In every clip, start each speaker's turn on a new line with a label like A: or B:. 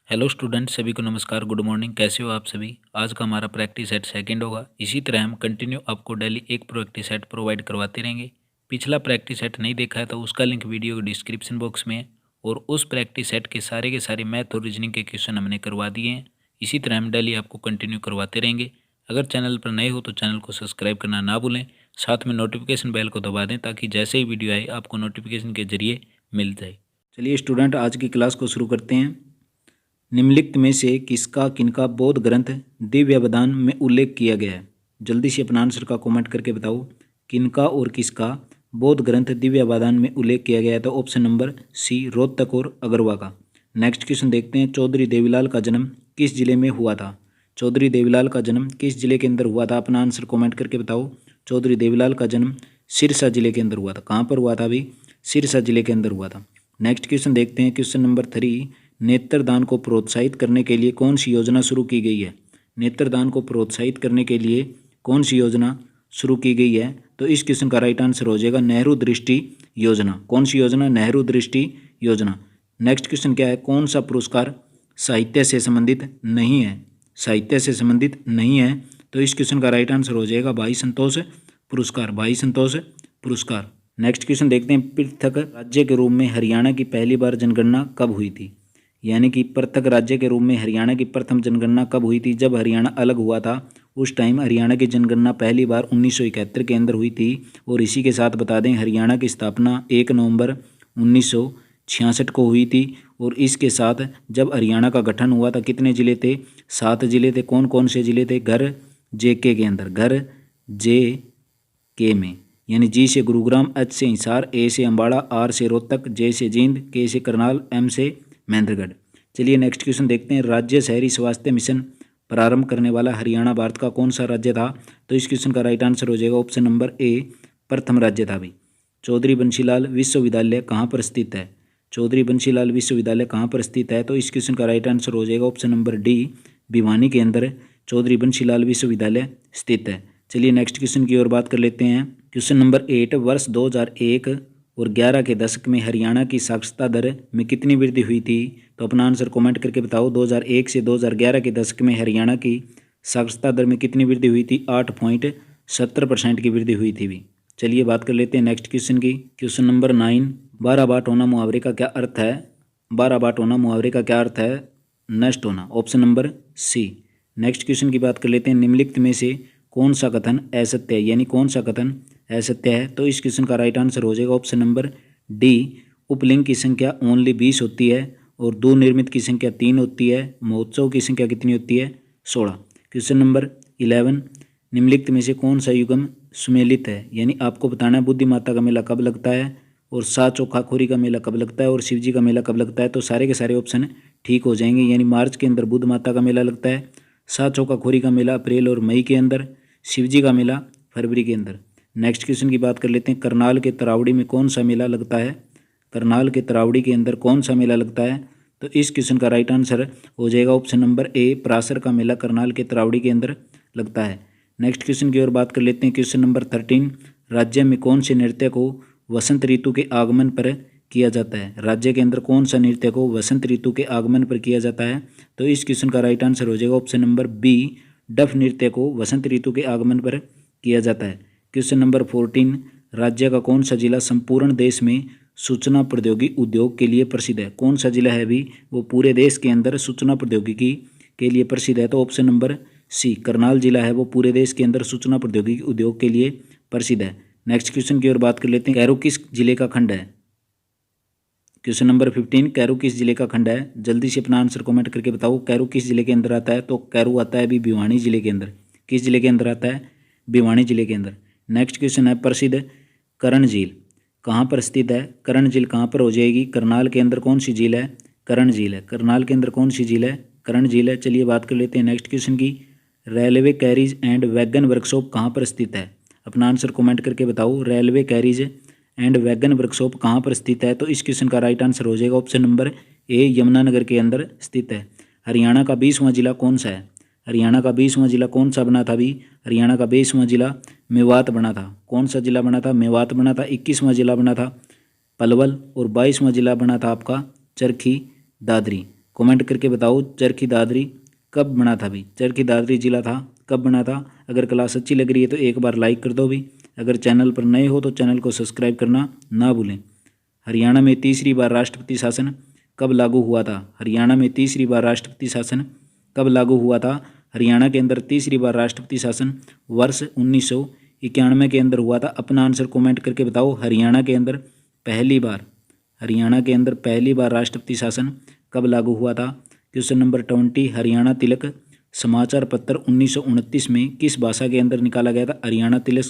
A: Hello student, सभी को नमस्कार, गुड मॉर्निंग। कैसे हो आप सभी। आज का हमारा प्रैक्टिस सेट सेकंड होगा। इसी तरह हम कंटिन्यू आपको डेली एक प्रैक्टिस सेट प्रोवाइड करवाते रहेंगे। पिछला प्रैक्टिस सेट नहीं देखा है तो उसका लिंक वीडियो के डिस्क्रिप्शन बॉक्स में है और उस प्रैक्टिस सेट के सारे मैथ और रीजनिंग के क्वेश्चन हमने करवा दिए हैं। इसी तरह हम डेली आपको कंटिन्यू करवाते रहेंगे। अगर चैनल पर नए हो तो चैनल को सब्सक्राइब करना ना भूलें, साथ में नोटिफिकेशन बेल को दबा दें ताकि जैसे ही वीडियो आए आपको नोटिफिकेशन के जरिए मिल जाए। चलिए स्टूडेंट, आज की क्लास को शुरू करते हैं। निम्नलिखित में से किसका किनका बौद्ध ग्रंथ दिव्यावदान में उल्लेख किया गया है। जल्दी से अपना आंसर का कमेंट करके बताओ, किनका और किसका बौद्ध ग्रंथ दिव्यावदान में उल्लेख किया गया है। तो ऑप्शन नंबर सी, रोहतक और अगरवा का। नेक्स्ट क्वेश्चन देखते हैं। चौधरी देवीलाल का जन्म किस जिले में हुआ था। चौधरी देवीलाल का जन्म किस जिले के अंदर हुआ था। अपना आंसर कमेंट करके बताओ। चौधरी देवीलाल का जन्म सिरसा जिले के अंदर हुआ था। कहाँ पर हुआ था अभी? सिरसा जिले के अंदर हुआ था। नेक्स्ट क्वेश्चन देखते हैं। क्वेश्चन नंबर 3, नेत्रदान को प्रोत्साहित करने के लिए कौन सी योजना शुरू की गई है। नेत्रदान को प्रोत्साहित करने के लिए कौन सी योजना शुरू की गई है। तो इस क्वेश्चन का राइट आंसर हो जाएगा नेहरू दृष्टि योजना। कौन सी योजना? नेहरू दृष्टि योजना। नेक्स्ट क्वेश्चन क्या है? कौन सा पुरस्कार साहित्य से संबंधित नहीं है। साहित्य से संबंधित नहीं है। तो इस क्वेश्चन का राइट आंसर हो जाएगा भाई संतोष पुरस्कार। भाई संतोष पुरस्कार। नेक्स्ट क्वेश्चन देखते हैं। पृथक राज्य के रूप में हरियाणा की पहली बार जनगणना कब हुई थी। यानी कि पृथक राज्य के रूप में हरियाणा की प्रथम जनगणना कब हुई थी। जब हरियाणा अलग हुआ था उस टाइम हरियाणा की जनगणना पहली बार 1971 के अंदर हुई थी। और इसी के साथ बता दें, हरियाणा की स्थापना 1 नवंबर 1966 को हुई थी। और इसके साथ जब हरियाणा का गठन हुआ था कितने ज़िले थे? 7 ज़िले थे। कौन कौन से ज़िले थे? घर जेके के अंदर, घर जे के में, यानी जी से गुरुग्राम, एच से हिसार, ए से अम्बाड़ा, आर से रोहतक, जे से जींद, के से करनाल, एम से महेंद्रगढ़। चलिए नेक्स्ट क्वेश्चन देखते हैं। राज्य शहरी स्वास्थ्य मिशन प्रारंभ करने वाला हरियाणा भारत का कौन सा राज्य था। तो इस क्वेश्चन का राइट आंसर हो जाएगा ऑप्शन नंबर ए, प्रथम राज्य था भाई। चौधरी बंशीलाल विश्वविद्यालय कहाँ पर स्थित है। चौधरी बंशीलाल विश्वविद्यालय कहाँ पर स्थित है। तो इस क्वेश्चन का राइट आंसर हो जाएगा ऑप्शन नंबर डी, भिवानी के अंदर चौधरी बंशीलाल विश्वविद्यालय स्थित है। चलिए नेक्स्ट क्वेश्चन की ओर बात कर लेते हैं। क्वेश्चन नंबर 8, वर्ष 2001 और 11 के दशक में हरियाणा की साक्षरता दर में कितनी वृद्धि हुई थी। तो अपना आंसर कमेंट करके बताओ। 2001 से 2011 के दशक में हरियाणा की साक्षरता दर में कितनी वृद्धि हुई थी। 8.70% की वृद्धि हुई थी भी। चलिए बात कर लेते हैं नेक्स्ट क्वेश्चन की। क्वेश्चन नंबर 9, 12 बाट होना मुहावरे का क्या अर्थ है। 12 बाट होना मुहावरे का क्या अर्थ है? नष्ट होना। Option number C. Next question की बात कर लेते हैं। निम्नलिखित में से कौन सा कथन असत्य है, यानी कौन सा कथन असत्य है। तो इस क्वेश्चन का राइट आंसर हो जाएगा ऑप्शन नंबर डी, उपलिंग की संख्या ओनली 20 होती है और दो निर्मित की संख्या 3 होती है। महोत्सव की संख्या कितनी होती है? 16। क्वेश्चन नंबर 11, निम्नलिखित में से कौन सा युगम सुमेलित है, यानी आपको बताना है बुद्धि माता का मेला कब लगता है और सात चौखाखोरी का मेला कब लगता है और शिवजी का मेला कब लगता है। तो सारे के सारे ऑप्शन ठीक हो जाएंगे, यानी मार्च के अंदर बुद्ध माता का मेला लगता है, सात चौखाखोरी का मेला अप्रैल और मई के अंदर, शिवजी का मेला फरवरी के अंदर। नेक्स्ट क्वेश्चन की बात कर लेते हैं। करनाल के तरावड़ी में कौन सा मेला लगता है। करनाल के तरावड़ी के अंदर कौन सा मेला लगता है। तो इस क्वेश्चन का राइट आंसर हो जाएगा ऑप्शन नंबर ए, पराशर का मेला करनाल के तरावड़ी के अंदर लगता है। नेक्स्ट क्वेश्चन की ओर बात कर लेते हैं। क्वेश्चन नंबर 13, राज्य में कौन से नृत्य को वसंत ऋतु के आगमन पर किया जाता है। राज्य के अंदर कौन सा नृत्य को वसंत ऋतु के आगमन पर किया जाता है। तो इस क्वेश्चन का राइट आंसर हो जाएगा ऑप्शन नंबर बी, डफ नृत्य को वसंत ऋतु के आगमन पर किया जाता है। क्वेश्चन नंबर 14, राज्य का कौन सा जिला संपूर्ण देश में सूचना प्रौद्योगिकी उद्योग के लिए प्रसिद्ध है। कौन सा जिला है अभी वो पूरे देश के अंदर सूचना प्रौद्योगिकी के लिए प्रसिद्ध है। तो ऑप्शन नंबर सी, करनाल जिला है वो पूरे देश के अंदर सूचना प्रौद्योगिकी उद्योग के लिए प्रसिद्ध है। नेक्स्ट क्वेश्चन की ओर बात कर लेते हैं। कैरो किस जिले का खंड है। क्वेश्चन नंबर 15, कैरो किस जिले का खंड है। जल्दी से अपना आंसर कमेंट करके बताओ। कैरो किस जिले के अंदर आता है। तो कैरो आता है अभी भिवानी जिले के अंदर। किस जिले के अंदर आता है? भिवानी जिले के अंदर। नेक्स्ट क्वेश्चन है, प्रसिद्ध करण झील कहाँ पर स्थित है। करण झील कहाँ पर हो जाएगी? करनाल के अंदर कौन सी झील है? करण झील है। करनाल के अंदर कौन सी झील है? करण झील है। चलिए बात कर लेते हैं नेक्स्ट क्वेश्चन की। Railway carriage and wagon workshop कहाँ पर स्थित है। अपना आंसर कमेंट करके बताओ। Railway carriage and wagon workshop कहाँ पर स्थित है। तो इस क्वेश्चन का राइट आंसर हो जाएगा ऑप्शन नंबर ए, यमुनानगर के अंदर स्थित है। हरियाणा का 20वां जिला कौन सा है। हरियाणा का 20वां जिला कौन सा बना था अभी? हरियाणा का 20वां जिला मेवात बना था। कौन सा जिला बना था? मेवात बना था। 21वां जिला बना था पलवल और 22वां जिला बना था आपका चरखी दादरी। कमेंट करके बताओ चरखी दादरी कब बना था भी। चरखी दादरी जिला था, कब बना था। अगर क्लास अच्छी लग रही है तो एक बार लाइक कर दो भी। अगर चैनल पर नए हो तो चैनल को सब्सक्राइब करना ना भूलें। हरियाणा में तीसरी बार राष्ट्रपति शासन कब लागू हुआ था। हरियाणा में तीसरी बार राष्ट्रपति शासन कब लागू हुआ था। हरियाणा के अंदर तीसरी बार राष्ट्रपति शासन वर्ष 1991 के अंदर हुआ था। अपना आंसर कमेंट करके बताओ। हरियाणा के अंदर पहली बार राष्ट्रपति शासन कब लागू हुआ था। क्वेश्चन नंबर 20, हरियाणा तिलक समाचार पत्र 1929 में किस भाषा के अंदर निकाला गया था। हरियाणा तिलक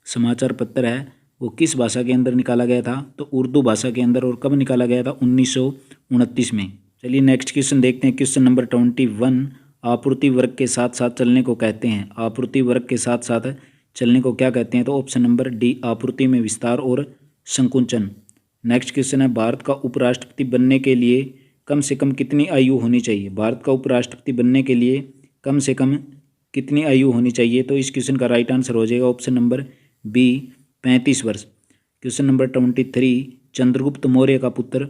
A: समाचार पत्र है वो किस भाषा के अंदर निकाला गया था, तो उर्दू भाषा के अंदर। और कब निकाला गया था, 1929 में। चलिए नेक्स्ट क्वेश्चन देखते हैं। क्वेश्चन नंबर 21, आपूर्ति वर्ग के साथ साथ चलने को कहते हैं। आपूर्ति वर्ग के साथ साथ चलने को क्या कहते हैं, तो ऑप्शन नंबर डी, आपूर्ति में विस्तार और संकुचन। नेक्स्ट क्वेश्चन है, भारत का उपराष्ट्रपति बनने के लिए कम से कम कितनी आयु होनी चाहिए। भारत का उपराष्ट्रपति बनने के लिए कम से कम कितनी आयु होनी चाहिए, तो इस क्वेश्चन का राइट आंसर हो जाएगा ऑप्शन नंबर बी, 35 वर्ष। क्वेश्चन नंबर 23, चंद्रगुप्त मौर्य का पुत्र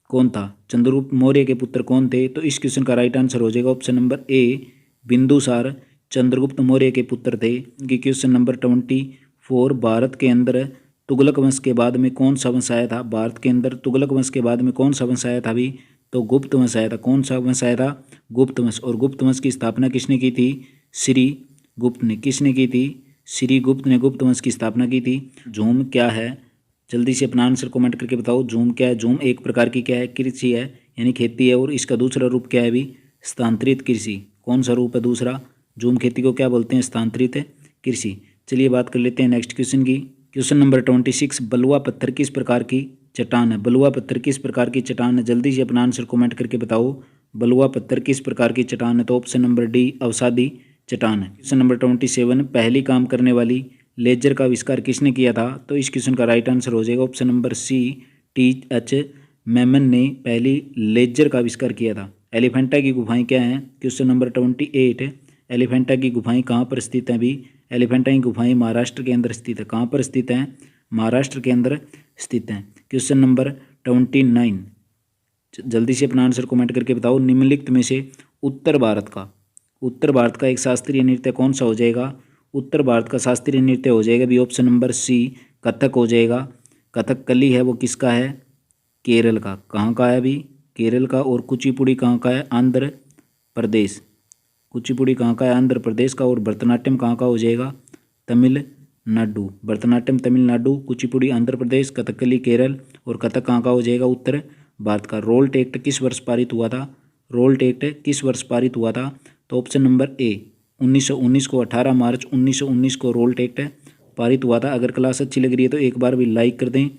A: कौन था। चंद्रगुप्त मौर्य के पुत्र कौन थे, तो इस क्वेश्चन का राइट आंसर हो जाएगा option number A, Bindusara Chandragupta Maurya के पुत्र थे। क्वेश्चन नंबर 24, भारत के अंदर तुगलक वंश के बाद में कौन सा वंश आया था। भारत के अंदर तुगलक वंश के बाद में कौन सा वंश आया था भी, तो गुप्त वंश आया था। कौन सा वंश आया था, गुप्त वंश। और गुप्त वंश की स्थापना किसने की थी, श्री गुप्त ने। किसने की थी, श्री गुप्त ने गुप्त वंश की स्थापना की थी। झूम क्या है, जल्दी से अपना आंसर कमेंट करके बताओ। झूम क्या है, झूम एक प्रकार की क्या है, कृषि है, यानी खेती है। और इसका दूसरा रूप क्या है भी, स्थानांतरित कृषि। कौन सा रूप है दूसरा, झूम खेती को क्या बोलते हैं, स्थानांतरित कृषि। चलिए बात कर लेते हैं नेक्स्ट क्वेश्चन की। क्वेश्चन नंबर 26, बलुआ पत्थर किस प्रकार की चट्टान है। बलुआ पत्थर किस प्रकार की चट्टान है, जल्दी से अपना आंसर कमेंट करके बताओ। बलुआ पत्थर किस प्रकार की चट्टान है, तो ऑप्शन नंबर डी, अवसादी चट्टान है। क्वेश्चन नंबर 27, पहली काम करने वाली लेजर का आविष्कार किसने किया था, तो इस क्वेश्चन का राइट आंसर हो जाएगा ऑप्शन नंबर सी, T.H. मेमन ने पहली लेजर का आविष्कार किया था। एलिफेंटा की गुफाएं क्या हैं। क्वेश्चन नंबर 28, एलिफेंटा की गुफाएं कहाँ पर स्थित हैं भी। एलिफेंटा की गुफाएं महाराष्ट्र के अंदर स्थित है। कहाँ पर स्थित हैं, महाराष्ट्र के अंदर स्थित हैं। क्वेश्चन नंबर 29, जल्दी से अपना आंसर कमेंट करके बताओ। निम्नलिखित में से उत्तर भारत का एक शास्त्रीय नृत्य कौन सा हो जाएगा। उत्तर भारत का शास्त्रीय नृत्य हो जाएगा भी ऑप्शन नंबर सी, कथक हो जाएगा। कथकली है वो किसका है, केरल का। कहाँ का है अभी, केरल का। और कुचिपुड़ी कहाँ का है, आंध्र प्रदेश। कुचिपुड़ी कहाँ का है, आंध्र प्रदेश का। और भरतनाट्यम कहाँ का हो जाएगा, तमिलनाडु। भरतनाट्यम तमिलनाडु, कुचिपुड़ी आंध्र प्रदेश, कथकली केरल और कथक कहाँ का हो जाएगा, उत्तर भारत का। रोल्ट एक्ट किस वर्ष पारित हुआ था। रोल्ट एक्ट किस वर्ष पारित हुआ था, तो ऑप्शन नंबर ए, 1919 को। 18 मार्च 1919 को रोल्ट एक्ट पारित हुआ था। अगर क्लास अच्छी लग रही है तो एक बार भी लाइक कर दें।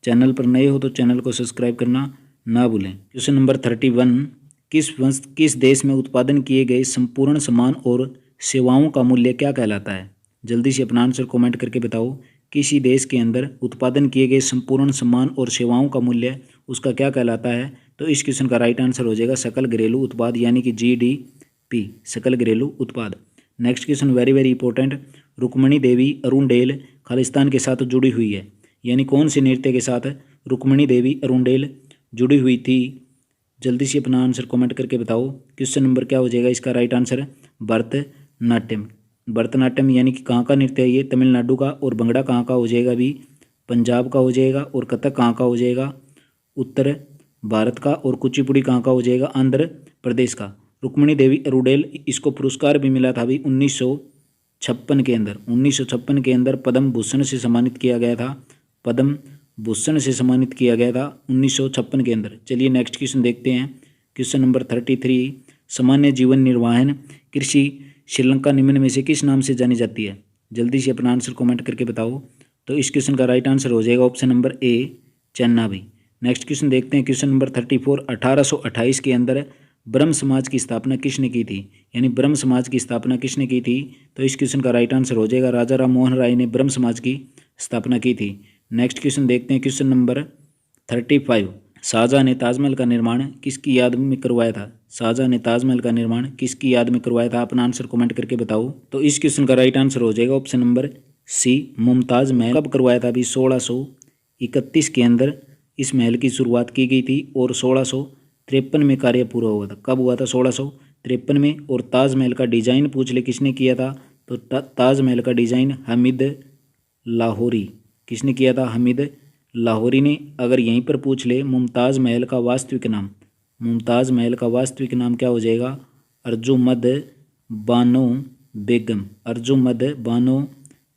A: चैनल पर नए हो तो चैनल को सब्सक्राइब करना ना भूलें। क्वेश्चन नंबर 31, किस देश में उत्पादन किए गए संपूर्ण सामान और सेवाओं का मूल्य क्या कहलाता है। जल्दी से अपना आंसर कमेंट करके बताओ। किसी देश के अंदर उत्पादन किए गए संपूर्ण सामान और सेवाओं का मूल्य उसका क्या कहलाता है, तो इस क्वेश्चन का राइट आंसर हो जाएगा सकल घरेलू उत्पाद, यानी कि GDP, सकल घरेलू उत्पाद। Next question very very important, Rukmini Devi Arundale Khalistan के साथ जुड़ी हुई है, यानी कौन से नृत्य के साथ रुक्मणी देवी अरुणडेल जुड़ी हुई थी। जल्दी से अपना आंसर कमेंट करके बताओ। क्वेश्चन नंबर क्या हो जाएगा इसका राइट आंसर, भरतनाट्यम। भरतनाट्यम यानी कि कहाँ का नृत्य है ये, तमिलनाडु का। और भंगड़ा कहाँ का हो जाएगा भी, पंजाब का हो जाएगा। और कथक कहाँ का हो जाएगा, उत्तर भारत का। और कुचिपुड़ी कहाँ का हो जाएगा, आंध्र प्रदेश का। रुक्मणी देवी अरुणडेल, इसको पुरस्कार भी मिला था अभी 1956 के अंदर। 1956 के अंदर पद्म भूषण से सम्मानित किया गया था। पद्म भूषण से सम्मानित किया गया था 1956 के अंदर। चलिए नेक्स्ट क्वेश्चन देखते हैं। क्वेश्चन नंबर 33, सामान्य जीवन निर्वाहन कृषि श्रीलंका निम्न में से किस नाम से जानी जाती है। जल्दी से अपना आंसर कमेंट करके बताओ। तो इस क्वेश्चन का राइट आंसर हो जाएगा ऑप्शन नंबर ए, चेन्नाबी। नेक्स्ट क्वेश्चन देखते हैं। क्वेश्चन नंबर 34, 1828 के अंदर ब्रह्म समाज की स्थापना किसने की थी, यानी ब्रह्म समाज की स्थापना किसने की थी। तो इस क्वेश्चन का राइट आंसर हो जाएगा राजा राम मोहन राय ने ब्रह्म समाज की स्थापना की थी। नेक्स्ट क्वेश्चन देखते हैं। क्वेश्चन नंबर 35, शाहजहां ने ताजमहल का निर्माण किसकी याद में करवाया था। शाहजहां ने ताजमहल का निर्माण किसकी याद में करवाया था, अपना आंसर कमेंट करके बताओ। तो इस क्वेश्चन का राइट आंसर हो जाएगा ऑप्शन नंबर सी, मुमताज महल। कब करवाया था अभी, 1631 के अंदर इस महल की शुरुआत की गई थी। और 1600
B: 1653 में कार्य पूरा हुआ था। कब हुआ था? 1653 में। और ताजमहल का डिजाइन पूछ ले किसने किया था, तो ताजमहल का डिजाइन हामिद लाहौरी। किसने किया था? हामिद लाहौरी ने। अगर यहीं पर पूछ ले मुमताज़ महल का वास्तविक नाम, मुमताज़ महल का वास्तविक नाम क्या हो जाएगा? अर्जुमंद बानो बेगम, अर्जुमंद बानो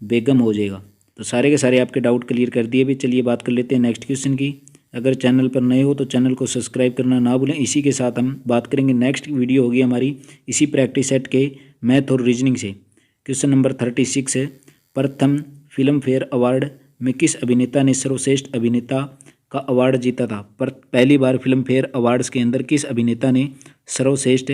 B: बेगम हो जाएगा। तो सारे के सारे आपके डाउट क्लियर कर दिए भी। चलिए बात कर लेते हैं नेक्स्ट क्वेश्चन की। अगर चैनल पर नए हो तो चैनल को सब्सक्राइब करना ना भूलें। इसी के साथ हम बात करेंगे, नेक्स्ट वीडियो होगी हमारी इसी प्रैक्टिस सेट के मैथ और रीजनिंग से। क्वेश्चन नंबर 36 है, प्रथम फिल्म फेयर अवार्ड में किस अभिनेता ने सर्वश्रेष्ठ अभिनेता का अवार्ड जीता था? पर पहली बार फिल्म फेयर अवार्ड्स के अंदर किस अभिनेता ने सर्वश्रेष्ठ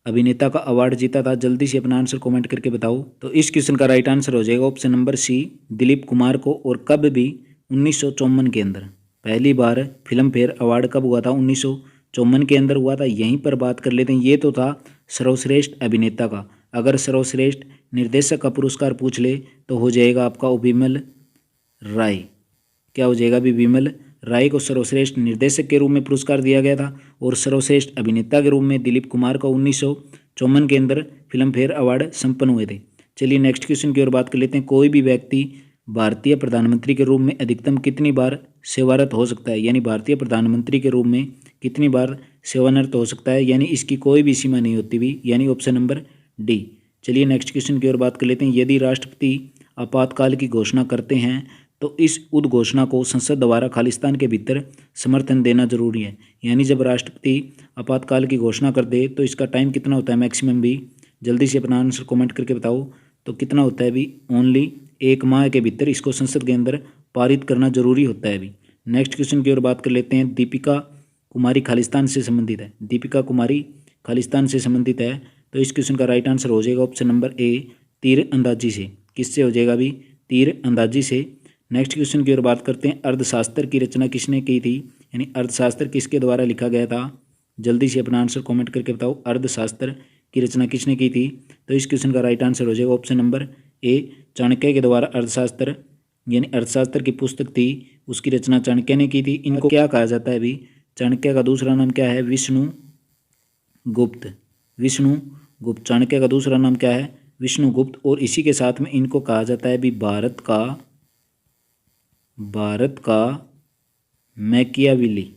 B: अभिनेता का अवार्ड जीता था? जल्दी से अपना आंसर कमेंट करके बताओ। तो इस क्वेश्चन का राइट आंसर हो जाएगा option number C, Dilip Kumar को। और कब भी? 1954 के अंदर। पहली बार फिल्म फेयर अवार्ड कब हुआ था? 1954 के अंदर हुआ था। यहीं पर बात कर लेते हैं। ये तो था सर्वश्रेष्ठ अभिनेता का। अगर सर्वश्रेष्ठ निर्देशक का पुरस्कार पूछ ले तो हो जाएगा आपका विमल राय। क्या हो जाएगा? भी विमल राय को सर्वश्रेष्ठ निर्देशक के रूप में पुरस्कार दिया गया था। और सर्वश्रेष्ठ अभिनेता के रूप में दिलीप कुमार को 1954 के अंदर फिल्म फेयर अवार्ड संपन्न हुए थे। चलिए नेक्स्ट क्वेश्चन की ओर बात कर लेते हैं। कोई भी व्यक्ति भारतीय प्रधानमंत्री के रूप में अधिकतम कितनी बार सेवारत हो सकता है? यानी भारतीय प्रधानमंत्री के रूप में कितनी बार सेवानिवृत्त हो सकता है? यानी इसकी कोई भी सीमा नहीं होती भी, यानी ऑप्शन नंबर डी। चलिए नेक्स्ट क्वेश्चन की ओर बात कर लेते हैं। यदि राष्ट्रपति आपातकाल की घोषणा करते हैं तो इस उद्घोषणा को संसद द्वारा खालिस्तान के भीतर समर्थन देना जरूरी है। यानी जब राष्ट्रपति आपातकाल की घोषणा कर दे तो इसका टाइम कितना होता है मैक्सिमम भी? जल्दी से अपना आंसर कमेंट करके बताओ। तो कितना होता है भी? ओनली 1 माह के भीतर इसको संसद के अंदर पारित करना जरूरी होता है भी। नेक्स्ट क्वेश्चन की ओर बात कर लेते हैं। दीपिका कुमारी खालिस्तान से संबंधित है। दीपिका कुमारी खालिस्तान से संबंधित है। तो इस क्वेश्चन का राइट आंसर हो जाएगा ऑप्शन नंबर ए, तीर अंदाजी से। किससे हो जाएगा भी? तीर अंदाजी से। नेक्स्ट क्वेश्चन की ओर बात करते हैं। अर्थशास्त्र की रचना किसने की थी? यानी अर्थशास्त्र किसके द्वारा लिखा गया था? जल्दी से अपना आंसर कमेंट करके बताओ। अर्थशास्त्र की रचना किसने की थी? तो इस क्वेश्चन का राइट आंसर हो जाएगा ऑप्शन नंबर ए, चाणक्य के द्वारा अर्थशास्त्र, यानी अर्थशास्त्र की पुस्तक थी उसकी रचना चाणक्य ने की थी। इनको क्या कहा जाता है अभी? चाणक्य का दूसरा नाम क्या है? विष्णु गुप्त। विष्णु गुप्त। चाणक्य का दूसरा नाम क्या है? विष्णु गुप्त। और इसी के साथ में इनको कहा जाता है भी भारत का मैकियावेली।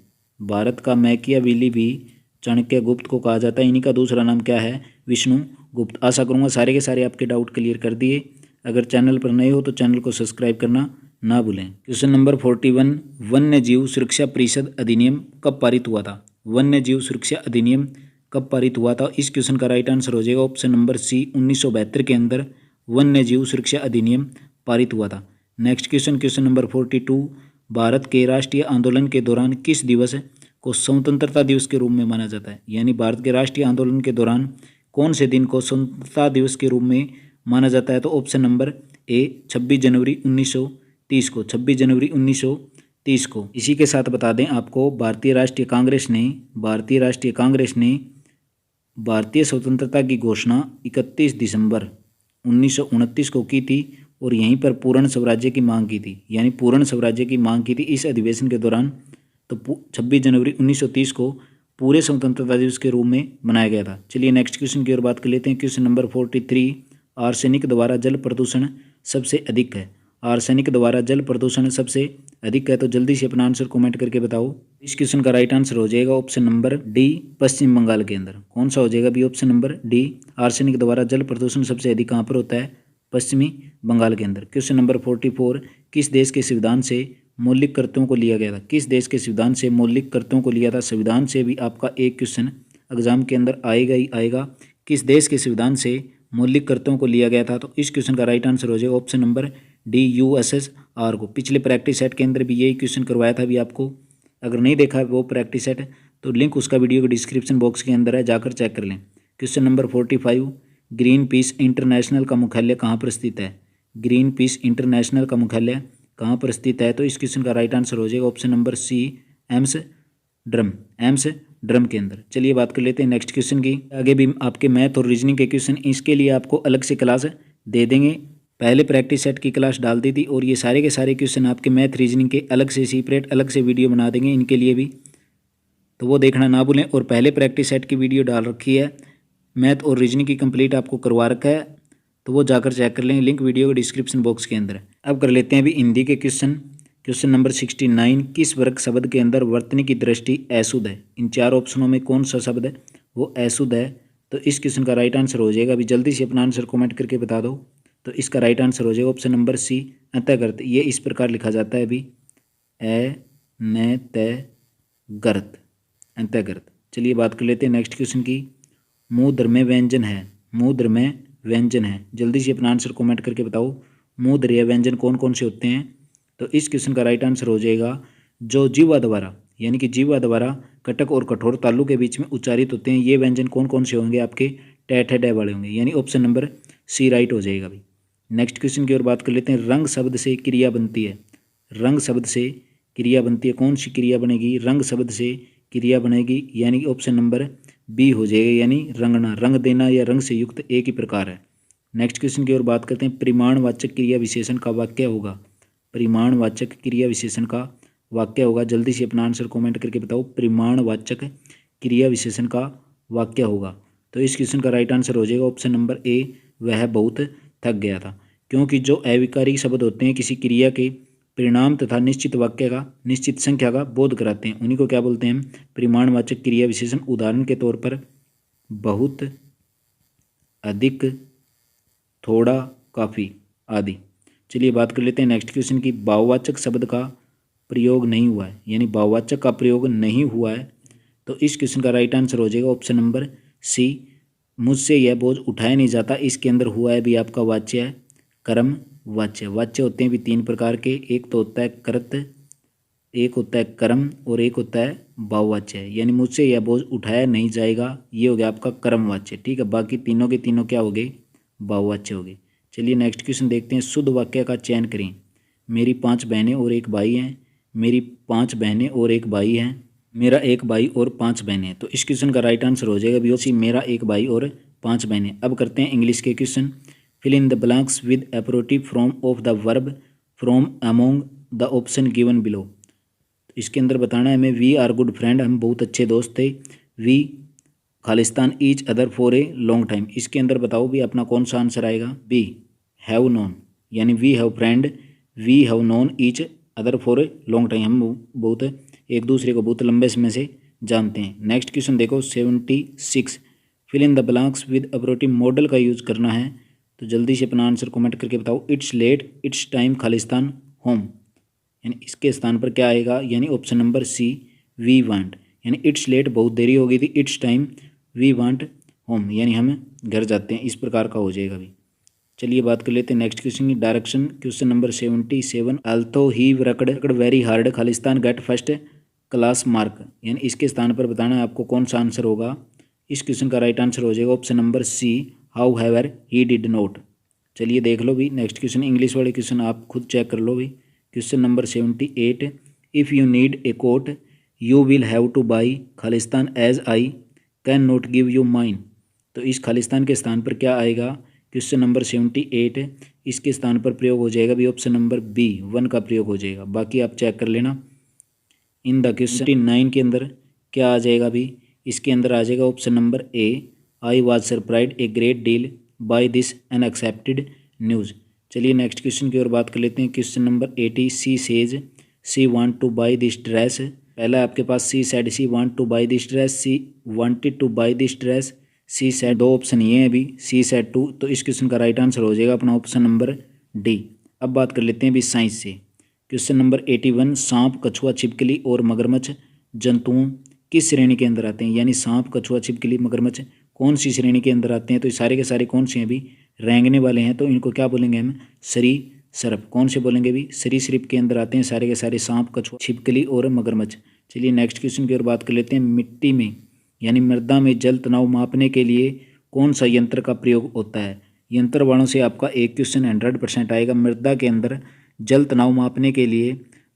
B: भारत का मैकियावेली भी चाणक्य गुप्त को कहा जाता है। इन्हीं का दूसरा नाम क्या है? विष्णु गुप्त। आशा करूंगा सारे के सारे आपके डाउट क्लियर कर दिए। अगर चैनल पर नए हो तो चैनल को सब्सक्राइब करना ना भूलें। क्वेश्चन नंबर 41, वन्य जीव सुरक्षा परिषद अधिनियम कब पारित हुआ था? वन्य जीव सुरक्षा अधिनियम कब पारित हुआ था? इस क्वेश्चन का राइट आंसर हो जाएगा ऑप्शन नंबर सी, 1972 के अंदर वन्य जीव सुरक्षा अधिनियम पारित हुआ था। Next question, question number 42, Bharat के राष्ट्रीय आंदोलन के दौरान किस दिवस को स्वतंत्रता दिवस के रूप में माना जाता है? यानी भारत के राष्ट्रीय आंदोलन के दौरान कौन से दिन को स्वतंत्रता दिवस के रूप में माना जाता है? तो ऑप्शन नंबर ए, 26 जनवरी 1930 को। 26 जनवरी 1930 को। इसी के साथ बता दें आपको, भारतीय राष्ट्रीय कांग्रेस ने भारतीय स्वतंत्रता की घोषणा 31 दिसंबर 1929 को की थी और यहीं पर पूर्ण स्वराज्य की मांग की थी। यानी पूर्ण स्वराज्य की मांग की थी इस अधिवेशन के दौरान। तो 26 जनवरी 1930 को पूरे स्वतंत्रता दिवस के रूप में मनाया गया था। चलिए नेक्स्ट क्वेश्चन की ओर बात कर लेते हैं। क्वेश्चन नंबर 43, आर्सेनिक द्वारा जल प्रदूषण सबसे अधिक है। आर्सेनिक द्वारा जल प्रदूषण सबसे अधिक है। तो जल्दी से अपना आंसर कमेंट करके बताओ। इस क्वेश्चन का राइट आंसर हो जाएगा ऑप्शन नंबर डी, पश्चिम बंगाल के अंदर। कौन सा हो जाएगा भी? ऑप्शन नंबर डी, आर्सेनिक द्वारा जल प्रदूषण सबसे अधिक कहाँ पर होता है? पश्चिमी बंगाल के अंदर। क्वेश्चन नंबर 44, किस देश के संविधान से मौलिक कर्तव्यों को लिया गया था? किस देश के संविधान से मौलिक कर्तव्यों को लिया था? संविधान से भी आपका एक क्वेश्चन एग्जाम के अंदर आएगा ही आएगा। किस देश के संविधान से मौलिक कर्तव्यों को लिया गया था? तो इस क्वेश्चन का राइट आंसर हो जाएगा ऑप्शन नंबर डी, USSR को। पिछले प्रैक्टिस सेट के अंदर भी यही क्वेश्चन करवाया था भी आपको। अगर नहीं देखा है वो प्रैक्टिस सेट तो लिंक उसका वीडियो के डिस्क्रिप्शन बॉक्स के अंदर है, जाकर चेक कर लें। Question number 45, green peas international का मुख्यालय कहाँ पर स्थित है? ग्रीन पीस इंटरनेशनल का मुख्यालय कहाँ पर स्थित है? तो इस क्वेश्चन का राइट आंसर हो जाएगा ऑप्शन नंबर सी, एम्स्टर्डम के अंदर। चलिए बात कर लेते हैं नेक्स्ट क्वेश्चन की। आगे भी आपके मैथ और रीजनिंग के क्वेश्चन, इसके लिए आपको अलग से क्लास दे देंगे। पहले प्रैक्टिस सेट की क्लास डाल दी थी और ये सारे के सारे क्वेश्चन आपके मैथ रीजनिंग के अलग से सेपरेट अलग से वीडियो बना देंगे इनके लिए भी। तो वो देखना ना भूलें। और पहले प्रैक्टिस सेट की वीडियो डाल रखी है, मैथ और रीजनिंग की कंप्लीट आपको करवा रखा है, तो वो जाकर चेक कर लें, लिंक वीडियो के डिस्क्रिप्शन बॉक्स के अंदर है। अब कर लेते हैं अभी हिंदी के क्वेश्चन नंबर 69। किस वर्ग शब्द के अंदर वर्तनी की दृष्टि अशुद्ध है? इन चार ऑप्शनों में कौन सा शब्द है वो अशुद्ध है? तो इस क्वेश्चन का राइट आंसर हो जाएगा, अभी जल्दी से अपना आंसर कमेंट करके बता दो। तो इसका राइट आंसर हो जाएगा ऑप्शन नंबर सी, अंतःगर्त। ये इस प्रकार लिखा जाता है अभी, गर्त, अंतःगर्त। चलिए बात कर लेते हैं नेक्स्ट क्वेश्चन की। मूर्ध में व्यंजन है, मूर्ध में व्यंजन है, जल्दी से अपना आंसर कमेंट करके बताओ। मूर्ध या व्यंजन कौन कौन से होते हैं? तो इस क्वेश्चन का राइट आंसर हो जाएगा जो जीवा द्वारा, यानी कि जीवा द्वारा कटक और कठोर तालु के बीच में उच्चारित होते हैं, ये व्यंजन कौन कौन से होंगे? आपके टैट डे वाले होंगे, यानी ऑप्शन नंबर सी राइट हो जाएगा भाई। नेक्स्ट क्वेश्चन की ओर बात कर लेते हैं। रंग शब्द से क्रिया बनती है, रंग शब्द से क्रिया बनती है, कौन सी क्रिया बनेगी? रंग शब्द से क्रिया बनेगी, यानी ऑप्शन नंबर बी हो जाएगा, यानी रंगना, रंग देना या रंग से युक्त एक ही प्रकार है। नेक्स्ट क्वेश्चन की ओर बात करते हैं। परिमाणवाचक क्रिया विशेषण का वाक्य होगा, परिमाणवाचक क्रिया विशेषण का वाक्य होगा, जल्दी से अपना आंसर कमेंट करके बताओ। परिमाणवाचक क्रिया विशेषण का वाक्य होगा, तो इस क्वेश्चन का राइट आंसर हो जाएगा ऑप्शन नंबर ए, वह बहुत थक गया था। क्योंकि जो अविकारी शब्द होते हैं किसी क्रिया के परिणाम तथा निश्चित वाक्य का, निश्चित संख्या का बोध कराते हैं, उन्हीं को क्या बोलते हैं? परिमाणवाचक क्रिया विशेषण। उदाहरण के तौर पर बहुत, अधिक, थोड़ा, काफ़ी आदि। चलिए बात कर लेते हैं नेक्स्ट क्वेश्चन की। भाववाचक शब्द का प्रयोग नहीं हुआ है, यानी भाववाचक का प्रयोग नहीं हुआ है, तो इस क्वेश्चन का राइट आंसर हो जाएगा ऑप्शन नंबर सी, मुझसे यह बोझ उठाया नहीं जाता। इसके अंदर हुआ है भी आपका वाच्य है कर्म वाच्य। वाच्य होते हैं भी तीन प्रकार के, एक तो होता है कृत, एक होता है कर्म और एक होता है भाववाच्य, यानी मुझसे यह बोझ उठाया नहीं जाएगा, ये हो गया आपका कर्म वाच्य, ठीक है। बाकी तीनों के तीनों क्या हो गए? भाववाच्य हो गए। चलिए नेक्स्ट क्वेश्चन देखते हैं। शुद्ध वाक्य का चयन करें। मेरी 5 बहनें और एक भाई हैं, मेरी 5 बहनें और एक भाई हैं, मेरा एक भाई और 5 बहनें। तो इस क्वेश्चन का राइट आंसर हो जाएगा बी, मेरा एक भाई और 5 बहनें। अब करते हैं इंग्लिश के question. Fill in the blanks with appropriate form of the verb from among the option given below. इसके अंदर बताना है हमें। वी आर गुड फ्रेंड, हम बहुत अच्छे दोस्त थे। वी खालिस्तान each other for a long time. इसके अंदर बताओ भी अपना कौन सा आंसर आएगा? बी हैव नोन, यानी we have friend, we have known each other for a long time, हम बहुत एक दूसरे को बहुत लंबे समय से जानते हैं। नेक्स्ट क्वेश्चन देखो 76। Fill in the blanks with appropriate modal का यूज करना है, तो जल्दी से अपना आंसर कमेंट करके बताओ। इट्स लेट, इट्स टाइम, खालिस्तान, होम, यानी इसके स्थान पर क्या आएगा? यानी option number C, we want, यानी इट्स लेट बहुत देरी हो गई थी, it's time, we want home, यानी हम घर जाते हैं, इस प्रकार का हो जाएगा अभी। चलिए बात कर लेते हैं नेक्स्ट क्वेश्चन की। Direction question number 77। अल्थो he worked very hard Khalistan get first class mark, यानी इसके स्थान पर बताना है आपको कौन सा आंसर होगा। इस क्वेश्चन का राइट आंसर हो जाएगा option number C, however he did not. चलिए देख लो भी नेक्स्ट क्वेश्चन, इंग्लिश वाले क्वेश्चन आप खुद चेक कर लो भी। Question number 78। If you need a coat you will have to buy Khalistan as I cannot give you mine. तो इस खालिस्तान के स्थान पर क्या आएगा? क्वेश्चन नंबर 78, इसके स्थान पर प्रयोग हो जाएगा भी ऑप्शन नंबर बी, 1 का प्रयोग हो जाएगा। बाकी आप चेक कर लेना। इन द क्वेश्चन 9 के अंदर क्या आ जाएगा भी? इसके अंदर आ जाएगा option number A, I was surprised a great deal by this unexpected news. चलिए नेक्स्ट क्वेश्चन की ओर बात कर लेते हैं। Question number 80। She says she want to buy this dress. पहला आपके पास she said she want to buy this dress, she wanted to buy this dress, she said, दो ऑप्शन ये हैं अभी, सी सेड टू। तो इस क्वेश्चन का राइट आंसर हो जाएगा अपना ऑप्शन नंबर डी। अब बात कर लेते हैं अभी साइंस से। Question number 81। सांप, कछुआ, छिपकली और मगरमच्छ जंतुओं किस श्रेणी के अंदर आते हैं? यानी सांप, कछुआ, छिपकली, मगरमच्छ कौन सी श्रेणी के अंदर आते हैं? तो ये सारे के सारे कौन से हैं अभी? रेंगने वाले हैं, तो इनको क्या बोलेंगे हम? सरीसृप। कौन से बोलेंगे भी? सरीसृप के अंदर आते हैं सारे के सारे सांप, कछुआ, छिपकली और मगरमच्छ। चलिए नेक्स्ट क्वेश्चन की ओर बात कर लेते हैं। मिट्टी में यानी मृदा में जल तनाव मापने के लिए कौन सा यंत्र का प्रयोग होता है? यंत्र वालों से आपका एक क्वेश्चन 100% आएगा। मृदा के अंदर जल तनाव मापने के लिए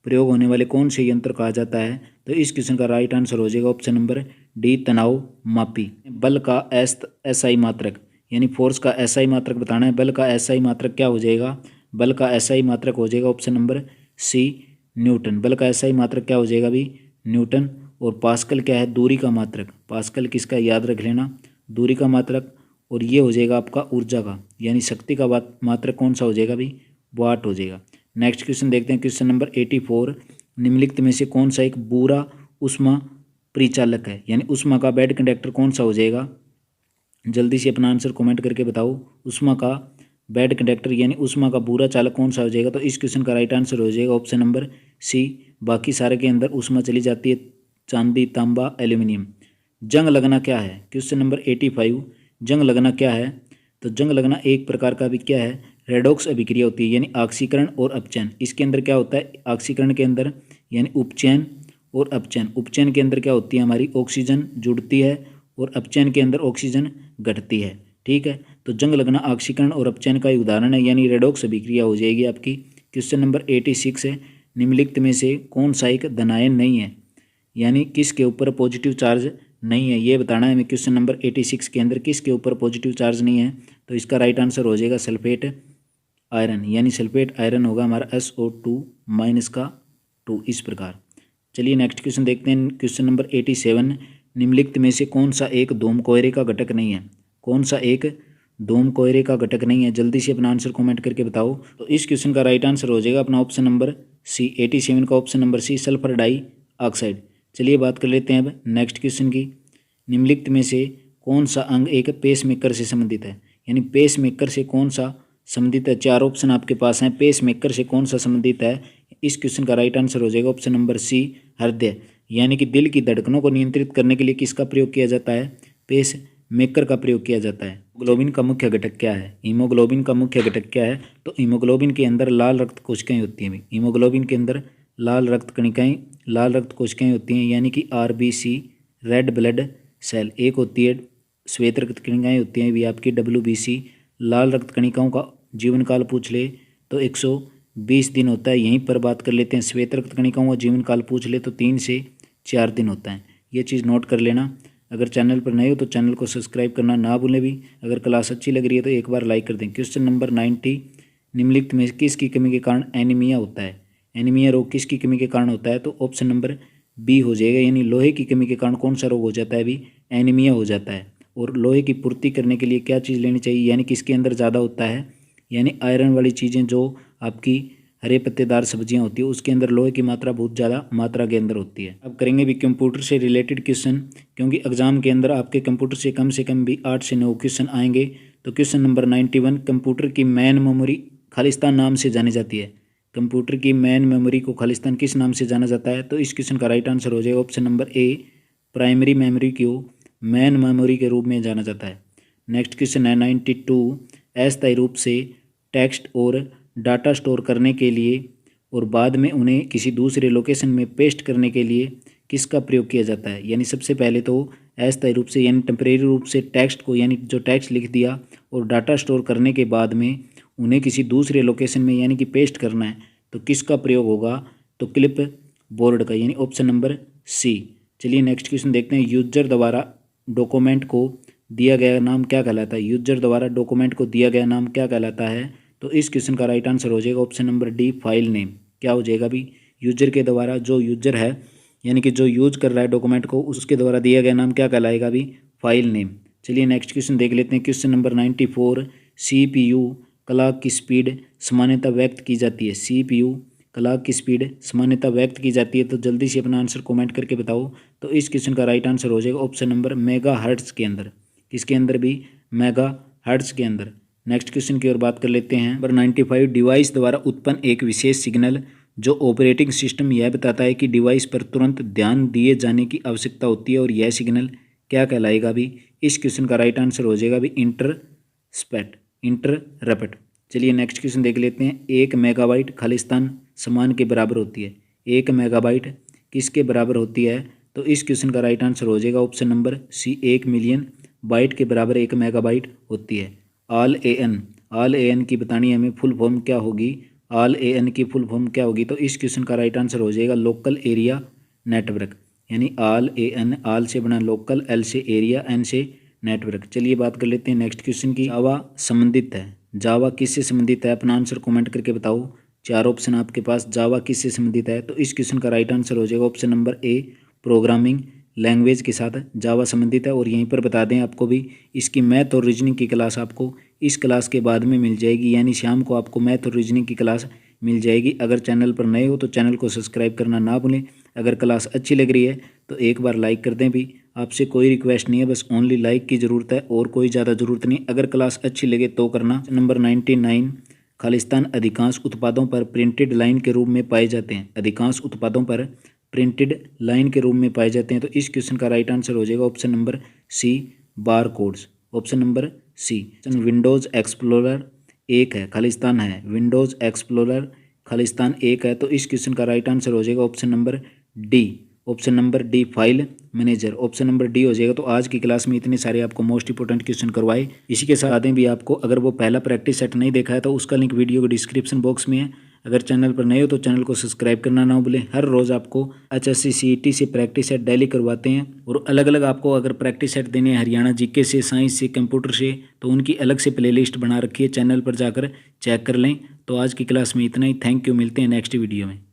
B: प्रयोग होने वाले कौन से यंत्र कहा जाता है? तो इस क्वेश्चन का राइट आंसर हो जाएगा ऑप्शन नंबर डी, तनाव मापी। बल का एसआई मात्रक, यानी फोर्स का एसआई मात्रक बताना है। बल का एसआई मात्रक क्या हो जाएगा? बल का एसआई मात्रक हो जाएगा ऑप्शन नंबर सी, न्यूटन। बल का एसआई मात्रक क्या हो जाएगा भी? न्यूटन और पास्कल क्या है, दूरी का मात्रक। पास्कल किसका, याद रख लेना, दूरी का मात्रक। और ये हो जाएगा आपका ऊर्जा का यानी शक्ति का मात्रक कौन सा हो जाएगा भाई, वाट हो जाएगा। नेक्स्ट क्वेश्चन देखते हैं, क्वेश्चन नंबर 84, निम्नलिखित में से कौन सा एक बुरा उष्मा परिचालक है, यानी उष्मा का बैड कंडक्टर कौन सा हो जाएगा। जल्दी से अपना आंसर कमेंट करके बताओ, उष्मा का बैड कंडक्टर यानी उष्मा का बुरा चालक कौन सा हो जाएगा। तो इस क्वेश्चन का राइट आंसर हो जाएगा ऑप्शन नंबर सी। बाकी सारे के अंदर उष्मा चली जाती है, चांदी, तांबा, एल्यूमिनियम। जंग लगना क्या है, क्वेश्चन नंबर 85, जंग लगना क्या है। तो जंग लगना एक प्रकार का भी क्या है, रेडॉक्स अभिक्रिया होती है, यानी ऑक्सीकरण और अपचयन। इसके अंदर क्या होता है, ऑक्सीकरण के अंदर यानी उपचयन और अपचयन। उपचयन के अंदर क्या होती है, हमारी ऑक्सीजन जुड़ती है और अपचयन के अंदर ऑक्सीजन घटती है। ठीक है, तो जंग लगना ऑक्सीकरण और अपचयन का ही उदाहरण है, यानी रेडॉक्स अभिक्रिया हो जाएगी आपकी। क्वेश्चन नंबर 86 है, निम्नलिखित में से कौन सा एक धनायन नहीं है, यानी किसके ऊपर पॉजिटिव चार्ज नहीं है, ये बताना है हमें। क्वेश्चन नंबर 86 के अंदर किसके ऊपर पॉजिटिव चार्ज नहीं है। तो इसका राइट आंसर हो जाएगा सल्फेट आयरन, यानी सल्फेट आयरन होगा हमारा SO2 का 2, इस प्रकार। चलिए नेक्स्ट क्वेश्चन देखते हैं, क्वेश्चन नंबर 87, निम्नलिखित में से कौन सा एक धूम कोयरे का घटक नहीं है। कौन सा एक धूम कोयरे का घटक नहीं है, जल्दी से अपना आंसर कमेंट करके बताओ। तो इस क्वेश्चन का राइट आंसर हो जाएगा अपना ऑप्शन नंबर सी, 87 का option number C, sulphur dioxide. चलिए बात कर लेते हैं अब नेक्स्ट क्वेश्चन की, निम्नलिखित में से कौन सा अंग एक पेस मेकर से संबंधित है, यानी पेस मेकर से कौन सा संबंधित है। चार ऑप्शन आपके पास हैं, पेस मेकर से कौन सा संबंधित है। इस क्वेश्चन का राइट आंसर हो जाएगा ऑप्शन नंबर सी, हृदय, यानी कि दिल की धड़कनों को नियंत्रित करने के लिए किसका प्रयोग किया जाता है, पेस मेकर का प्रयोग किया जाता है। हीमोग्लोबिन का मुख्य घटक क्या है, हीमोग्लोबिन का मुख्य घटक क्या है। तो हीमोग्लोबिन के अंदर लाल रक्त कोशिकाएं होती हैं, हीमोग्लोबिन के अंदर लाल रक्त कोशिकाएं होती हैं, यानी कि RBC, रेड ब्लड सेल। एक होती है श्वेत रक्त कणिकाएं होती हैं भी आपकी WBC। लाल रक्त कणिकाओं का जीवन काल पूछ ले तो 120 दिन होता है। यहीं पर बात कर लेते हैं, श्वेत रक्त कणिकाओं का जीवन काल पूछ ले तो 3 से 4 दिन होता है। ये चीज़ नोट कर लेना। अगर चैनल पर नए हो तो चैनल को सब्सक्राइब करना ना भूलें भी। अगर क्लास अच्छी लग रही है तो एक बार लाइक कर दें। क्वेश्चन नंबर 90, निम्नलिखित में किसकी कमी के कारण एनीमिया होता है। एनीमिया रोग किसकी कमी के कारण होता है। तो ऑप्शन नंबर बी हो जाएगा, यानी लोहे की कमी के कारण कौन सा रोग हो जाता है अभी, एनीमिया हो जाता है। और लोहे की पूर्ति करने के लिए क्या चीज़ लेनी चाहिए, यानी किसके अंदर ज़्यादा होता है, यानी आयरन वाली चीज़ें जो आपकी हरे पत्तेदार सब्जियां होती है उसके अंदर लोहे की मात्रा बहुत ज़्यादा मात्रा के अंदर होती है। अब करेंगे भी कंप्यूटर से रिलेटेड क्वेश्चन, क्योंकि एग्जाम के अंदर आपके कंप्यूटर से कम भी 8 से 9 क्वेश्चन आएंगे। तो क्वेश्चन नंबर 91, कंप्यूटर की मेन मेमोरी खालिस्तान नाम से जानी जाती है। कंप्यूटर की मेन मेमोरी को खालिस्तान किस नाम से जाना जाता है। तो इस क्वेश्चन का राइट आंसर हो जाएगा ऑप्शन नंबर ए, प्राइमरी मेमोरी को मेन मेमोरी के रूप में जाना जाता है। नेक्स्ट क्वेश्चन है 92, अस्थायी रूप से टेक्स्ट और डाटा स्टोर करने के लिए और बाद में उन्हें किसी दूसरे लोकेशन में पेस्ट करने के लिए किसका प्रयोग किया जाता है। यानी सबसे पहले तो अस्थायी रूप से यानी टेम्परेरी रूप से टेक्स्ट को, यानी जो टेक्स्ट लिख दिया और डाटा स्टोर करने के बाद में उन्हें किसी दूसरे लोकेशन में यानी कि पेस्ट करना है तो किसका प्रयोग होगा। तो क्लिप बोर्ड का, यानी ऑप्शन नंबर सी। चलिए नेक्स्ट क्वेश्चन देखते हैं, यूजर द्वारा डॉक्यूमेंट को दिया गया नाम क्या कहलाता है। यूजर द्वारा डॉक्यूमेंट को दिया गया नाम क्या कहलाता है। तो इस क्वेश्चन का राइट आंसर हो जाएगा option number D, file name. क्या हो जाएगा भी, यूजर के द्वारा, जो यूजर है यानी कि जो यूज कर रहा है डॉक्यूमेंट को उसके द्वारा दिया गया नाम क्या कहलाएगा भी, फाइल नेम। चलिए नेक्स्ट क्वेश्चन देख लेते हैं, क्वेश्चन नंबर 94, CPU क्लॉक की स्पीड सामान्यतः व्यक्त की जाती है। CPU क्लॉक की स्पीड सामान्यतः व्यक्त की जाती है। तो जल्दी से अपना आंसर कमेंट करके बताओ। तो इस क्वेश्चन का राइट आंसर हो जाएगा ऑप्शन नंबर मेगा हर्ट्ज के अंदर। किसके अंदर भी, मेगा हर्ट्ज के अंदर। नेक्स्ट क्वेश्चन की ओर बात कर लेते हैं, नंबर 95, डिवाइस द्वारा उत्पन्न एक विशेष सिग्नल जो ऑपरेटिंग सिस्टम यह बताता है कि डिवाइस पर तुरंत ध्यान दिए जाने की आवश्यकता होती है और यह सिग्नल क्या कहलाएगा भी। इस क्वेश्चन का राइट आंसर हो जाएगा भी इंटरप्ट। चलिए नेक्स्ट क्वेश्चन देख लेते हैं, 1 मेगाबाइट खालिस्तान समान के बराबर होती है। 1 मेगाबाइट किसके बराबर होती है। तो इस क्वेश्चन का राइट आंसर हो जाएगा option number C, 1 million byte के बराबर 1 मेगाबाइट होती है। ऑल ए एन की बतानी हमें फुल फॉर्म क्या होगी। ऑल ए एन की फुल फॉर्म क्या होगी। तो इस क्वेश्चन का राइट आंसर हो जाएगा लोकल एरिया नेटवर्क, यानी ऑल ए एन, ऑल से बना लोकल, एल से एरिया, एन से नेटवर्क। चलिए बात कर लेते हैं नेक्स्ट क्वेश्चन की, जावा संबंधित है। जावा किससे संबंधित है, अपना आंसर कमेंट करके बताओ। चार ऑप्शन आपके पास, जावा किससे संबंधित है। तो इस क्वेश्चन का राइट आंसर हो जाएगा ऑप्शन नंबर ए, प्रोग्रामिंग लैंग्वेज के साथ जावा संबंधित है। और यहीं पर बता दें आपको भी इसकी मैथ और रीजनिंग की क्लास आपको इस क्लास के बाद में मिल जाएगी, यानी शाम को आपको मैथ और रीजनिंग की क्लास मिल जाएगी। अगर चैनल पर नए हो तो चैनल को सब्सक्राइब करना ना भूलें। अगर क्लास अच्छी लग रही है तो एक बार लाइक कर दें भी, आपसे कोई रिक्वेस्ट नहीं है, बस ओनली लाइक की ज़रूरत है और कोई ज़्यादा ज़रूरत नहीं। अगर क्लास अच्छी लगे तो करना। नंबर 99, खालिस्तान अधिकांश उत्पादों पर प्रिंटेड लाइन के रूप में पाए जाते हैं। अधिकांश उत्पादों पर प्रिंटेड लाइन के रूप में पाए जाते हैं, तो इस क्वेश्चन का राइट आंसर हो जाएगा option number C, bar codes. Option number C. Windows Explorer 1 है, खालिस्तान है। विंडोज़ एक्सप्लोरर खालिस्तान 1 है, तो इस क्वेश्चन का राइट आंसर हो जाएगा option number D. Option number D, file manager. Option number D हो जाएगा। तो आज की क्लास में इतने सारे आपको मोस्ट इंपोर्टेंट क्वेश्चन करवाए। इसी के साथ आते भी आपको, अगर वो पहला प्रैक्टिस सेट नहीं देखा है तो उसका लिंक वीडियो के डिस्क्रिप्शन बॉक्स में है। अगर चैनल पर नए हो तो चैनल को सब्सक्राइब करना ना भूलें। हर रोज़ आपको HSC CET से प्रैक्टिस सेट डेली करवाते हैं, और अलग अलग आपको अगर प्रैक्टिस सेट देने हैं हरियाणा जीके से, साइंस से, कंप्यूटर से, तो उनकी अलग से प्लेलिस्ट बना रखी है, चैनल पर जाकर चेक कर लें। तो आज की क्लास में इतना ही। थैंक यू, मिलते हैं नेक्स्ट वीडियो में।